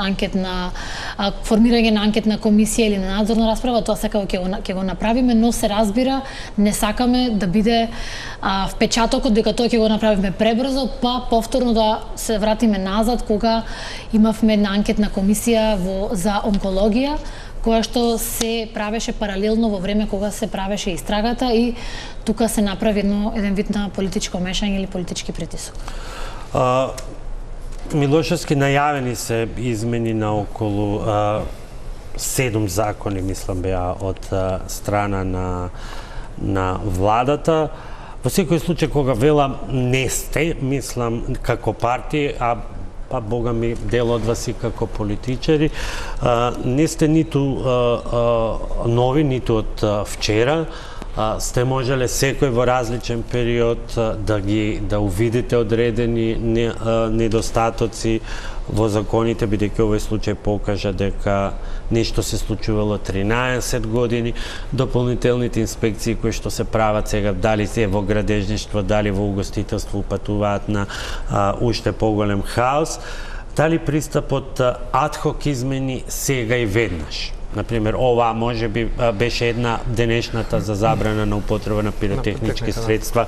формирање на анкетна комисија или на надзорна расправа, тоа секако ќе го направиме, но се разбира, не сакаме да биде впечатокот дека тоа ќе го направиме пребрзо, па повторно да се вратиме назад кога имавме една анкетна комисија за онкологија, која што се правеше паралелно во време кога се правеше истрагата и тука се направи еден вид на политичко мешање или политички притисок. Милошевски најавени се измени на околу 7 закони, мислам беа од страна на владата. Во секој случај кога велам не сте, мислам како партија, па бога ми дел од вас и како политичари, не сте ниту нови, ниту од вчера. Сте можеле секој во различен период да увидите одредени недостатоци во законите, бидејќи овој случај покажа дека нешто се случувало 13 години, дополнителните инспекции кои што се прават сега, дали се во градежништво, дали во угостителство, упатуваат на уште поголем хаос, дали пристапот адхок измени сега и веднаш. Например, ова може би беше една денешната за забрана на употреба на пиротехнички средства,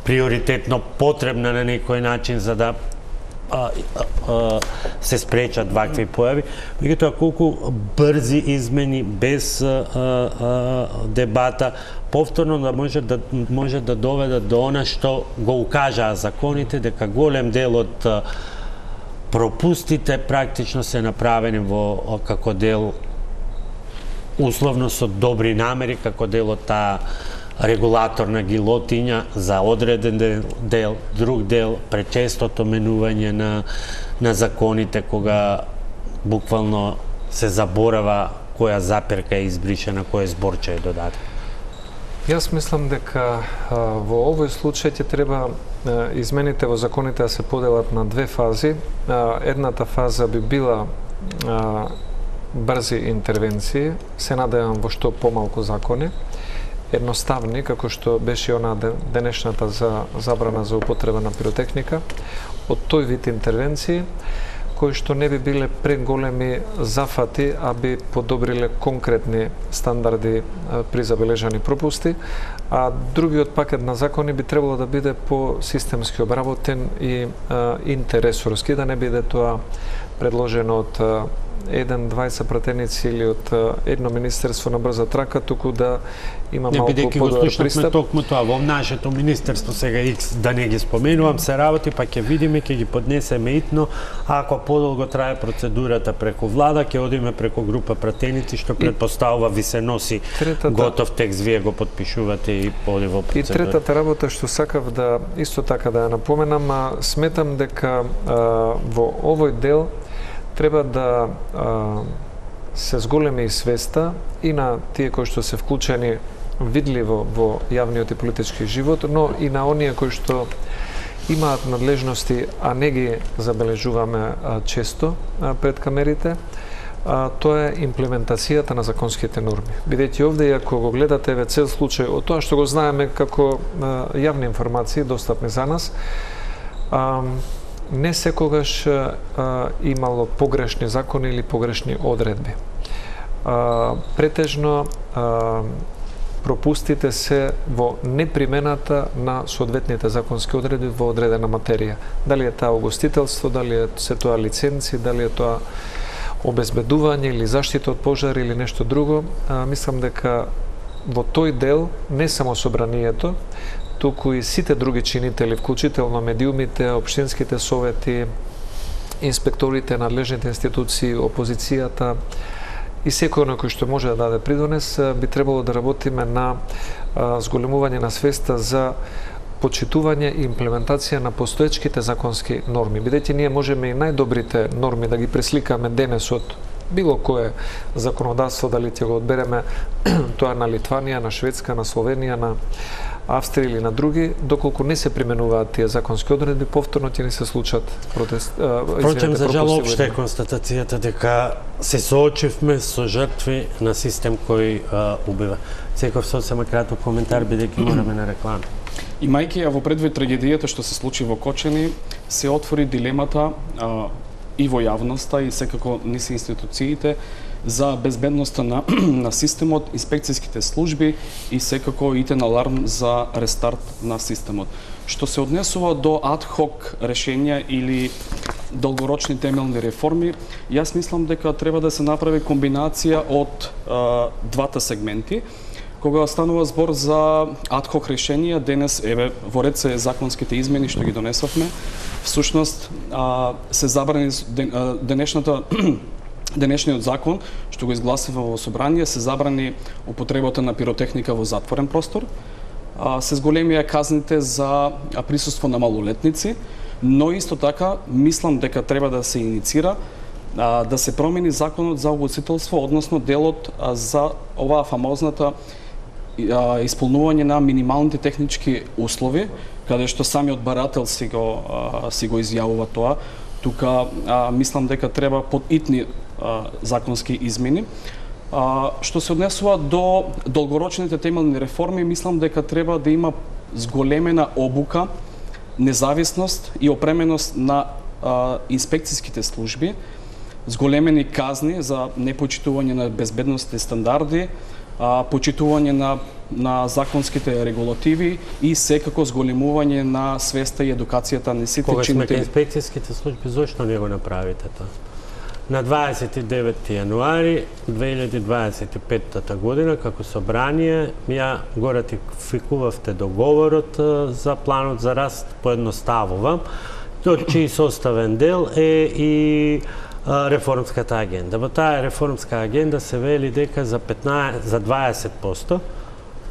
приоритетно потребна на некој начин за да се спречат вакви појави. Меѓутоа, колку брзи измени без дебата, повторно да може да доведат до она што го укажаа законите, дека голем дел од пропустите практично се направени како дел условно со добри намери, како дел од таа регулаторна гилотиња за одреден дел, друг дел, пречестото менување на законите кога буквално се заборава која заперка е избришена, кој зборче е додаден. Јас мислам дека во овој случај ќе треба измените во законите да се поделат на две фази. Едната фаза би била брзи интервенции, се надевам во што помалку закони, едноставни, како што беше она денешната за забрана за употреба на пиротехника, од тој вид интервенции, кои што не би биле преголеми зафати, а би подобриле конкретни стандарди при забележани пропусти, а другиот пакет на закони би требало да биде по-системски обработен и интересорски, да не биде тоа предложено од 1-20 пратеници или од едно министерство на брза трака, туку да има малку подобар пристап. Токму тоа во нашето министерство сега X, да не ги споменувам, се работи, па ќе видиме, ќе ги поднесеме итно, ако подолго трае процедурата преку влада, ќе одиме преку група пратеници, што предпоставува ви се носи готов текст, вие го подпишувате и поди во процедура. И третата работа што сакав да исто така да ја напоменам, сметам дека во овој дел треба да се зголеми и свеста и на тие кои што се вклучени видливо во јавниот и политички живот, но и на оние кои што имаат надлежности, а не ги забележуваме често пред камерите, тоа е имплементацијата на законските норми. Бидејќи овде, ако го гледате еве цел случај од тоа што го знаеме како јавни информации достапни за нас, не секогаш имало погрешни закони или погрешни одредби. Претежно пропустите се во непримената на соодветните законски одредби во одредена материја. Дали е тоа угостителство, дали се тоа лиценци, дали е тоа обезбедување или заштита од пожар или нешто друго. Мислам дека во тој дел не само собранието, туку и сите други чинители, вклучително медиумите, општинските совети, инспекторите, надлежните институции, опозицијата и секој на кој што може да даде придонес, би требало да работиме на зголемување на свеста за почитување и имплементација на постоечките законски норми. Бидејќи ние можеме и најдобрите норми да ги пресликаме денес од било кое законодавство, дали ќе го одбереме тоа на Литванија, на Шведска, на Словенија, на Австрија или на други, доколку не се применуваат тие законски одредби, повторно ќе ни се случат Впрочем, за жал, општа е констатацијата дека се соочивме со жртви на систем кој убива. Секој сосема краток коментар, бидејќи мораме на реклама. Имајќи ја во предвид трагедијата што се случи во Кочани, се отвори дилемата и во јавноста и секако низ институциите за безбедноста на системот, инспекцијските служби и секако итен аларм за рестарт на системот. Што се однесува до адхок решенја или долгорочни темелни реформи, јас мислам дека треба да се направи комбинација од двата сегменти. Кога станува збор за адхок решенија, денес еве во ред се законските измени што ги донесовме. Всушност се забрани денешниот закон што го изгласува во собрание, се забрани употребата на пиротехника во затворен простор. Се зголемија казните за присуство на малолетници, но исто така мислам дека треба да се иницира да се промени законот за угостителство, односно делот за оваа фамозната исполнување на минималните технички услови, каде што самиот барател си го изјавува тоа. Тука мислам дека треба подитни законски измени. Што се однесува до долгорочните темелни реформи, мислам дека треба да има зголемена обука, независност и опременост на инспекцијските служби, зголемени казни за непочитување на безбедносните стандарди, почитување на законските регулативи и секако зголемување на свеста и едукацијата на сите чинители. Кога сме инспекцијските служби, зошто не го направите тоа? На 29 јануари 2025 година, како собрание, ја го ратификувавте договорот за планот за раст, поедноставувам, од чиј составен дел е и реформската агенда. Во таа реформска агенда се вели дека за 20%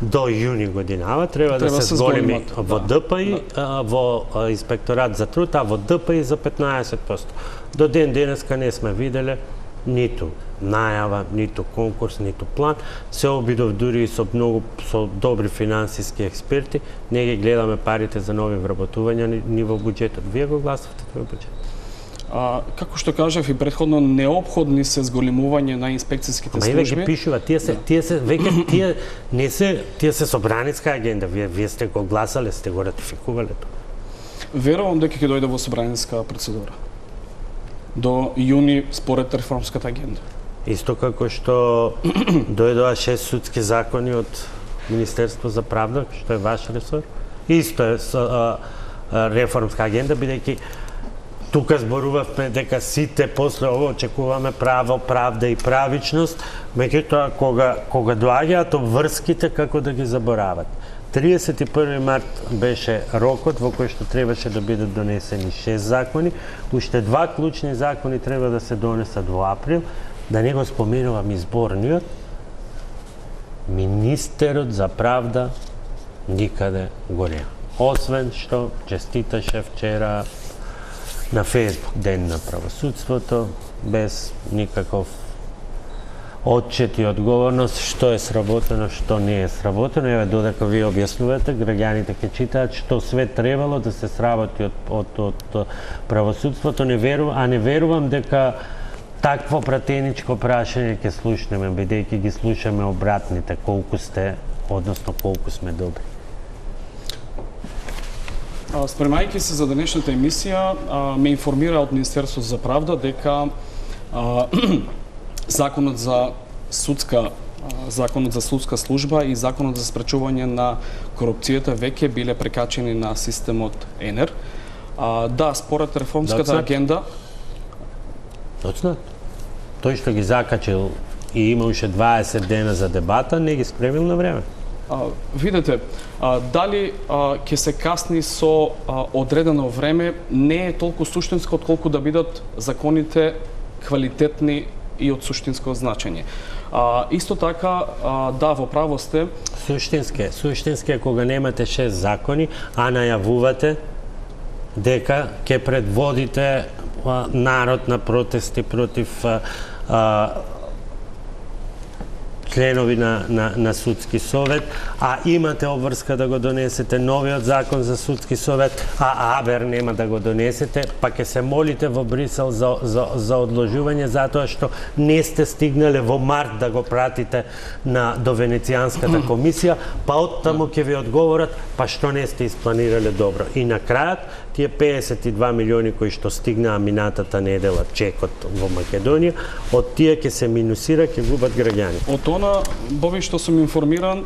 до јуни годинава треба да се зголеми во ДПИ, во Инспекторат за труд, а во ДПИ за 15%. До ден денеска не сме виделе ниту најава, ниту конкурс, ниту план. Се обидов дури и со добри финансиски експерти, не ги гледаме парите за нови вработувања ни во буџетот. Вие го гласавте тој буџет. Како што кажав и претходно, неопходни се зголемување на инспекцијските служби. Ама ги пишува, тие се собраниска агенда. Вие сте го гласале, сте го ратификувале тоа. Верувам дека ќе дојде во собраниска процедура до јуни според реформската агенда. Исто како што дојдоа 6 судски закони од Министерство за правда, што е ваш ресор. Исто е реформска агенда, бидејќи тука зборувавме дека сите после ово очекуваме право, правда и правичност, меѓутоа кога доаѓаат обврските како да ги заборават. 31 март беше рокот во кој што требаше да бидат донесени 6 закони, уште 2 клучни закони треба да се донесат во април, да не го споменувам изборниот. Министерот за правда никаде го нема. Освен што честиташе вчера на Фейсбук ден на правосудството, без никаков отчет и одговорност што е сработено, што не е сработено. Еве додека вие објаснувате, граѓаните ќе читаат што све требало да се сработи од правосудството. Не верувам дека такво пратеничко прашање ќе слушнеме, бидејќи ги слушаме обратните, колку сте, односно колку сме добри. Спремајќи се за денешната емисија, ме информира од Министерството за правда дека Законот за судска служба и Законот за спречување на корупцијата веќе биле прекачени на системот ЕНЕР. Да, според реформската агенда... Точно. Тој што ги закачил и има уште 20 дена за дебата, не ги спремил на време. Видете, дали ќе се касни со одредено време не е толку суштинско отколку да бидат законите квалитетни и од суштинско значење. Исто така, да, во право сте. Суштински е кога немате 6 закони, а најавувате дека ќе предводите народ на протести против членови на судски совет, а имате обврска да го донесете новиот закон за судски совет, а АБЕР нема да го донесете, па ќе се молите во Брисел за одложување затоа што не сте стигнале во март да го пратите до Венецијанската комисија, па оттаму ќе ви одговорат, па што не сте испланирале добро. И на крајот, тие 52 милиони кои што стигнаа минатата недела чекот во Македонија, од тие ќе се минусира, ќе губат граѓани. Од она, Боби, што сум информиран,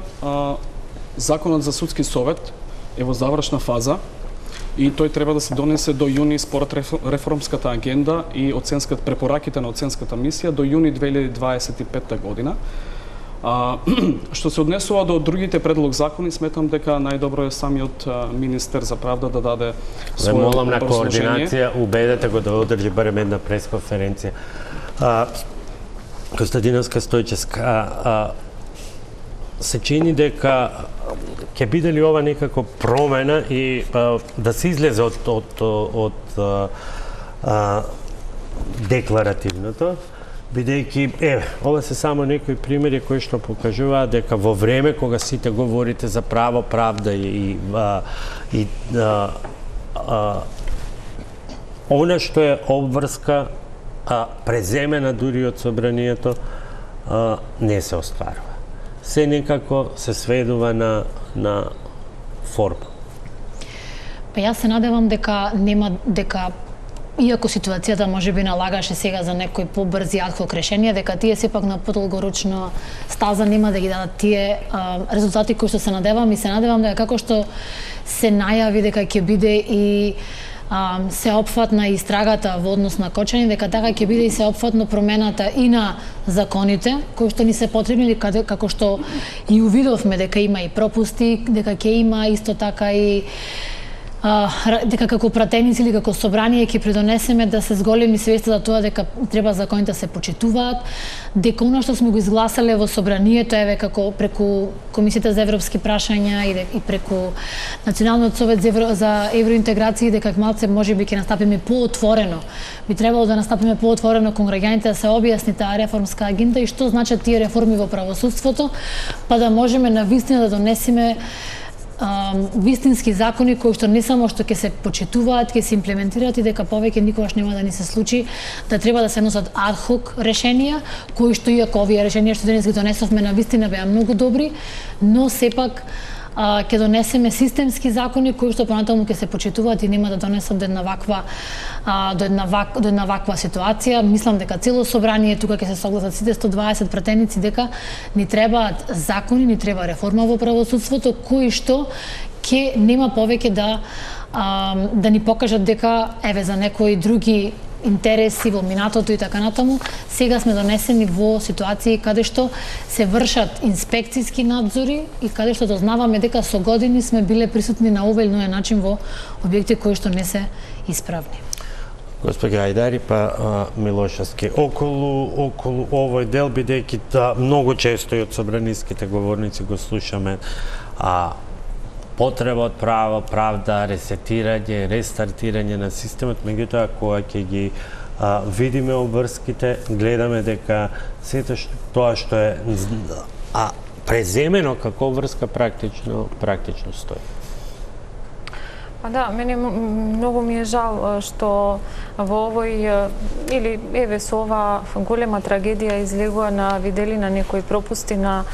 Законот за судски совет е во завршна фаза и тој треба да се донесе до јуни според реформската агенда и препораките на оценската мисија до јуни 2025 година. Што се однесува до другите предлог закони, сметам дека најдобро е самиот министер за правда да даде своје молам на координација, убедете го да одржи барем една пресконференција. Костадиновска Стојчевска, се чини дека ќе биде ли ова некако промена и да се излезе од декларативното, бидејќи, ова се само некои примери кои што покажуваат дека во време кога сите говорите за право, правда и она што е обврска преземена дури од собранието, не се остварува. Се некако се сведува на форма. Па јас се надевам дека иако ситуацијата можеби налагаше сега за некој побрзи адхок решение, дека тие сепак на подолгорочна стаза нема да ги дадат тие резултати кои што се надевам и се надевам дека како што се најави дека ќе биде и сеопфатна истрагата во однос на Кочани, дека така ќе биде и сеопфатно промената и на законите кои што ни се потребни, како што и увидовме дека има и пропусти, дека ќе има исто така и дека како пратеници или како собрание ќе придонесеме да се зголеми свеста за тоа дека треба законите да се почитуваат, дека она што сме го изгласале во собранието, еве како преку Комисијата за европски прашања и преку Националниот совет за евроинтеграција, дека малце можеби ќе настапиме поотворено. Би требало да настапиме поотворено кон граѓаните, да се објасни таа реформска агенда и што значат тие реформи во правосудството, па да можеме навистина да донесеме вистински закони кои што не само што ќе се почитуваат, ќе се имплементираат и дека повеќе никогаш нема да ни се случи да треба да се носат адхок решенија, кои што иако овие решенија што денес ги донесовме навистина беа многу добри, но сепак ќе донесеме системски закони кои што понатаму ќе се почитуваат и нема да донесат до една ваква ситуација. Мислам дека цело собрание тука ќе се согласат сите 120 пратеници дека ни требаат закони, ни треба реформа во правосудството кои што ќе нема повеќе да ни покажат дека еве за некои други интереси во минатото и така натаму, сега сме донесени во ситуации каде што се вршат инспекцијски надзори и каде што дознаваме дека со години сме биле присутни на овој или оној начин во објекти кои што не се исправни. Господи Ајдари, па Милошевски, околу овој дел, бидејќи многу често и од собраниските говорници го слушаме потреба од право, правда, ресетирање, рестартирање на системот, меѓутоа кога ќе ги видиме обврските, гледаме дека сето тоа што е преземено како обврска практично стои. Па да, мене многу ми е жал што во овој или еве со ова голема трагедија излегува на виделина некои пропусти на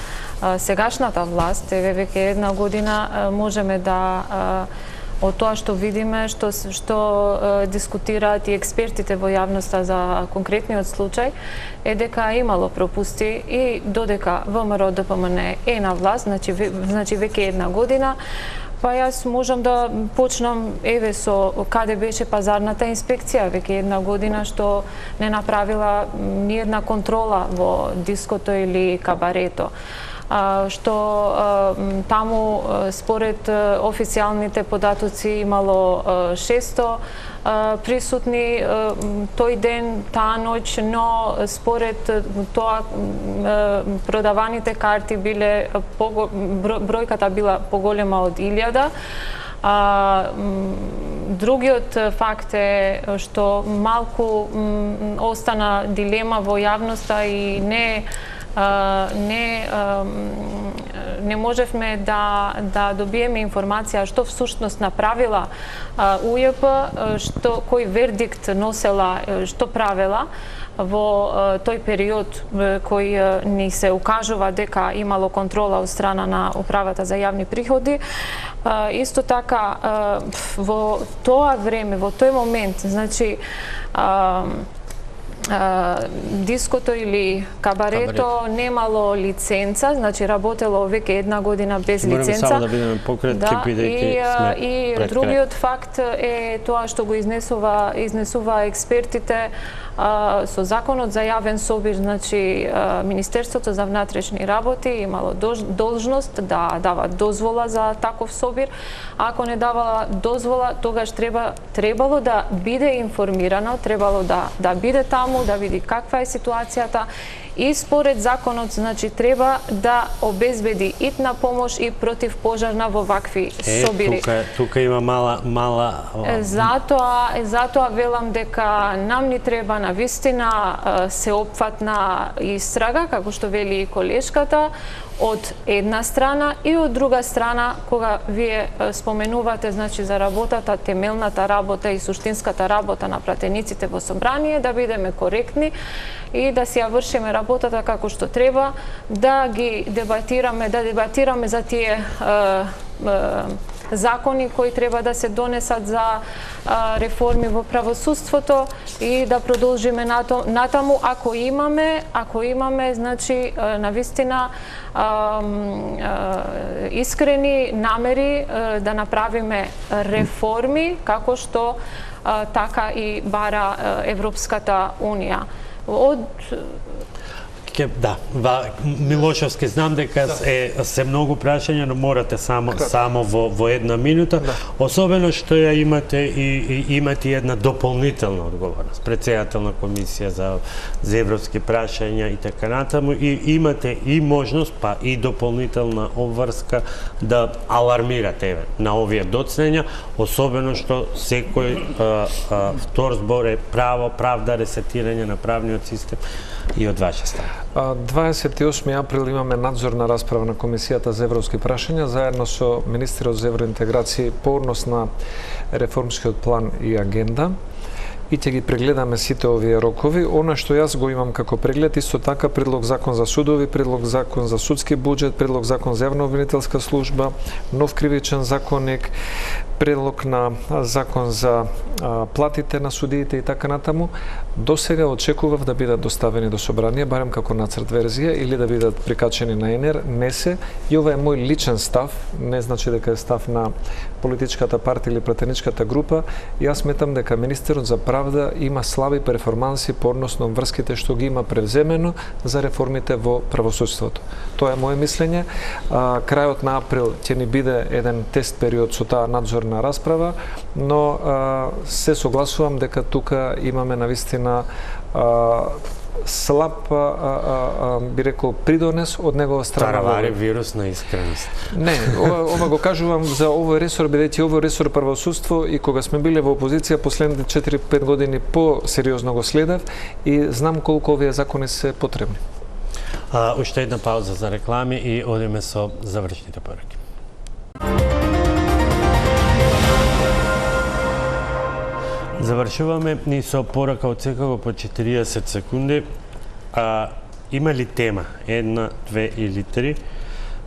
сегашната власт. Еве веќе една година можеме да од тоа што видиме, што дискутираат и експертите во јавноста за конкретниот случај, е дека имало пропусти и додека ВМРО ДПМН е на власт, значи веќе една година. Па јас можам да почнам еве со каде беше пазарната инспекција веќе една година што не направила ни една контрола во диското или кабарето. Што таму според официјалните податоци имало 600 присутни тој ден, таа ноќ, но според тоа продаваните карти биле бројката била поголема од 1000. Другиот факт е што малку остана дилема во јавноста и не можевме да добиеме информација што всушност направила УЈП, кој вердикт носела, што правела во тој период кој ни се укажува дека имало контрола од страна на Управата за јавни приходи. Исто така во тоа време, во тој момент, значи диското или кабарето немало лиценца, значи работело веќе една година без лиценца. Само да бидеме пократки, бидејќи сме и пред крај. другиот факт е тоа што го изнесува експертите со законот за јавен собир, значи Министерството за внатрешни работи имало должност да дава дозвола за таков собир. Ако не давала дозвола, тогаш требало да биде информирано, требало да биде таму, да види каква е ситуацијата и според законот, значи треба да обезбеди итна помош и противпожарна во вакви собири. Тука има мала Затоа велам дека нам ни треба навистина сеопфатна истрага, како што вели и колешката, од една страна и од друга страна, кога вие споменувате значи за работата, темелната работа и суштинската работа на пратениците во собрание, да бидеме коректни и да си ја вршиме работата како што треба, да ги дебатираме за тие закони кои треба да се донесат за реформи во правосудството и да продолжиме натаму ако имаме значи навистина искрени намери да направиме реформи како што така и бара Европската унија. Милошевски, знам дека се многу прашања, но морате само во една минута, особено што ја имате и имате една дополнителна одговорност, председател на комисија за европски прашања и така натаму, и имате и можност, па и дополнителна обврска да алармирате на овие доцнења, особено што секој втор збор е право, правда, ресетирање на правниот систем и од ваша страна. 28 април имаме надзорна расправа на Комисијата за европски прашања заедно со министерот за евроинтеграција по однос на реформскиот план и агенда, и ќе ги прегледаме сите овие рокови. Она што јас го имам како преглед, исто така предлог закон за судови, предлог закон за судски буџет, предлог закон за јавна обвинителска служба, нов кривичен законник, предлог на закон за платите на судиите и така натаму. До сега очекував да бидат доставени до собрание, барем како нацрт верзија, или да бидат прикачени на ЕНЕР. Не се. И ова е мој личен став, не значи дека е став на политичката партија или пратеничката група. Јас сметам дека министерот за правда има слаби перформанси по однос на врските што ги има превземено за реформите во правосудството. Тоа е моје мислење. Крајот на април ќе ни биде еден тест период со таа надзорна расправа, но се согласувам дека тука имаме навистина слаб, би рекол, придонес од негова страна. Таравари вирус на искреност. Не, ова го кажувам за овој ресор, бидејќи овој ресор правосудство и кога сме биле во опозиција последните 4-5 години по-сериозно го следев и знам колку овие закони се потребни. Уште една пауза за реклами и одиме со завршните пораки. Завршуваме ни со порака од секако по 40 секунди. Има ли тема, една, две или три,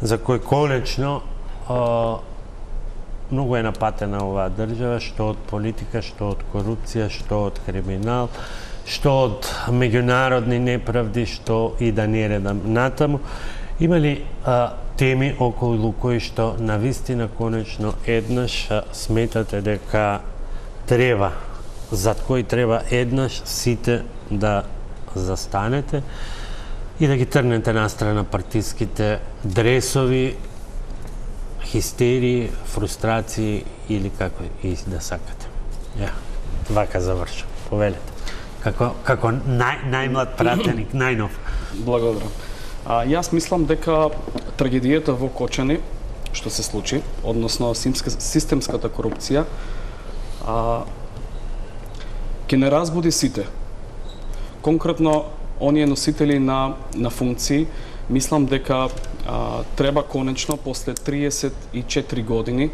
за кој конечно многу е напатена оваа држава, што од политика, што од корупција, што од криминал, што од меѓународни неправди, што и да не редам натаму. Има ли теми околу кои што навистина конечно еднаш сметате дека треба, зад кои треба еднаш сите да застанете и да ги трнете настрана партиските дресови, хистерии, фрустрации или како и да сакате? Вака завршам. Повелете. Како најмлад пратеник, најнов. Благодарам. Јас мислам дека трагедијата во Кочани, што се случи, односно системската корупција, ќе не разбуди сите. Конкретно, оние носители на функции, мислам дека треба конечно, после 34 години,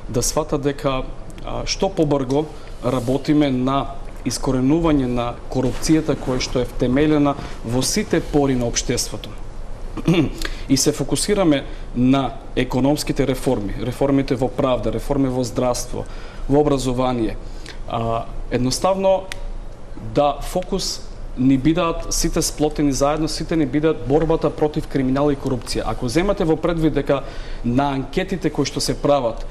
да сватат дека што побрзо работиме на искоренување на корупцијата која што е втемелена во сите пори на општеството. И се фокусираме на економските реформи, реформите во правда, реформи во здравство, во образование. Едноставно да фокус ни бидат сите сплотени заедно, сите ни бидат борбата против криминал и корупција. Ако земате во предвид дека на анкетите кои што се прават,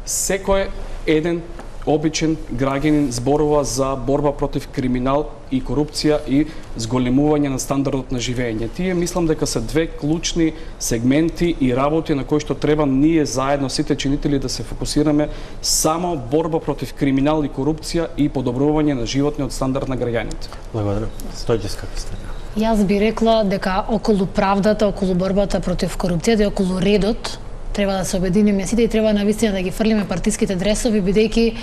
секој еден обичен граѓанин зборува за борба против криминал и корупција и зголемување на стандардот на живење. Тие мислам дека се две клучни сегменти и работи на кои што треба ние заедно сите чинители да се фокусираме само борба против криминал и корупција и подобрување на животниот стандард на граѓаните. Благодарам. Стојчевска Кристина. Јас би рекла дека околу правдата, околу борбата против корупцијата и околу редот треба да се обединиме сите и треба навистина да ги фрлиме партиските дресови, бидејќи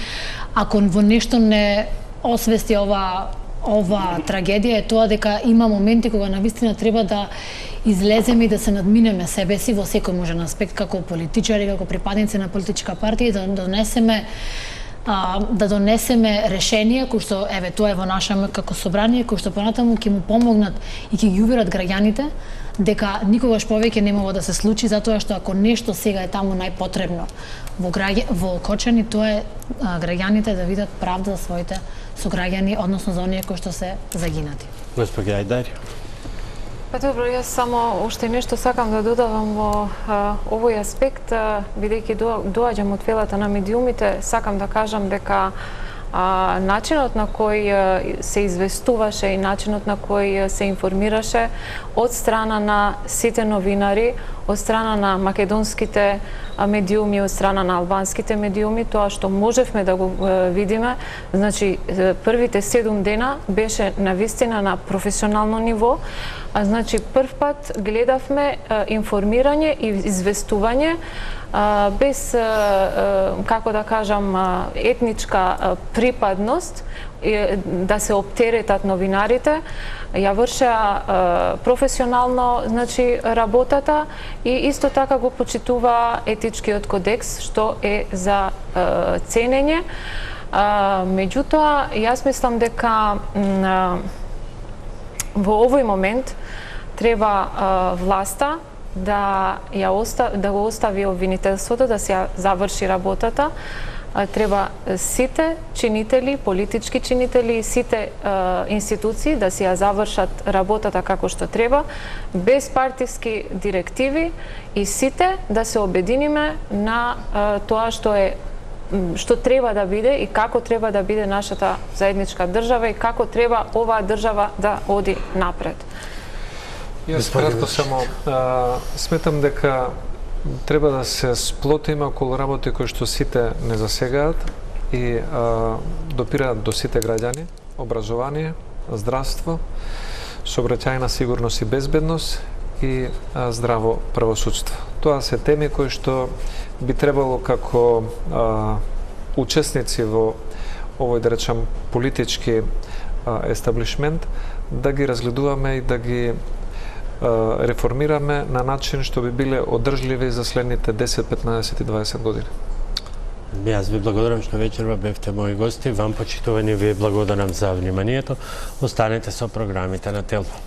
ако во нешто не освести ова трагедија е тоа дека има моменти кога навистина треба да излеземе и да се надминеме себе си во секој можен аспект како политичари, како припадници на политичка партија и да донесеме решение кои што тоа е во наше како собрание, кои што понатаму ќе му помогнат и ќе ги уверат граѓаните дека никогаш повеќе нема да се случи, затоа што ако нешто сега е таму најпотребно во Кочани, тоа е граѓаните да видат правда за своите сограѓани, односно за оние кои што се загинати. Господи Ајдари. Па добро, јас само уште нешто сакам да додавам во овој аспект, бидејќи доаѓам од велата на медиумите, сакам да кажам дека начинот на кој се известуваше и начинот на кој се информираше од страна на сите новинари, од страна на македонските медиуми, од страна на албанските медиуми, тоа што можевме да го видиме, значи првите 7 дена беше навистина на професионално ниво, значи прв пат гледавме информирање и известување без, како да кажам, етничка припадност, да се оптеретат новинарите, ја вршеа професионално, значи, работата и исто така го почитува етичкиот кодекс, што е за ценење. Меѓутоа, јас мислам дека во овој момент треба власта да го остави обвинителството, да се заврши работата. Треба сите чинители, политички чинители и сите институции да си ја завршат работата како што треба, без партиски директиви, и сите да се обединиме на тоа што треба да биде и како треба да биде нашата заедничка држава и како треба оваа држава да оди напред. Јас кратко само сметам дека треба да се сплотиме околу работи кои што сите не засегаат и допираат до сите граѓани: образование, здравство, сообраќајна сигурност и безбедност и здраво правосудство. Тоа се теми кои што би требало како учесници во овој, да речам, политички естаблишмент да ги разгледуваме и да ги реформираме на начин што би биле одржливи за следните 10, 15 и 20 години. Јас ви благодарам што вечерва бевте мои гости. Вам, почитувани, ви благодарам за вниманието. Останете со програмите на Телва.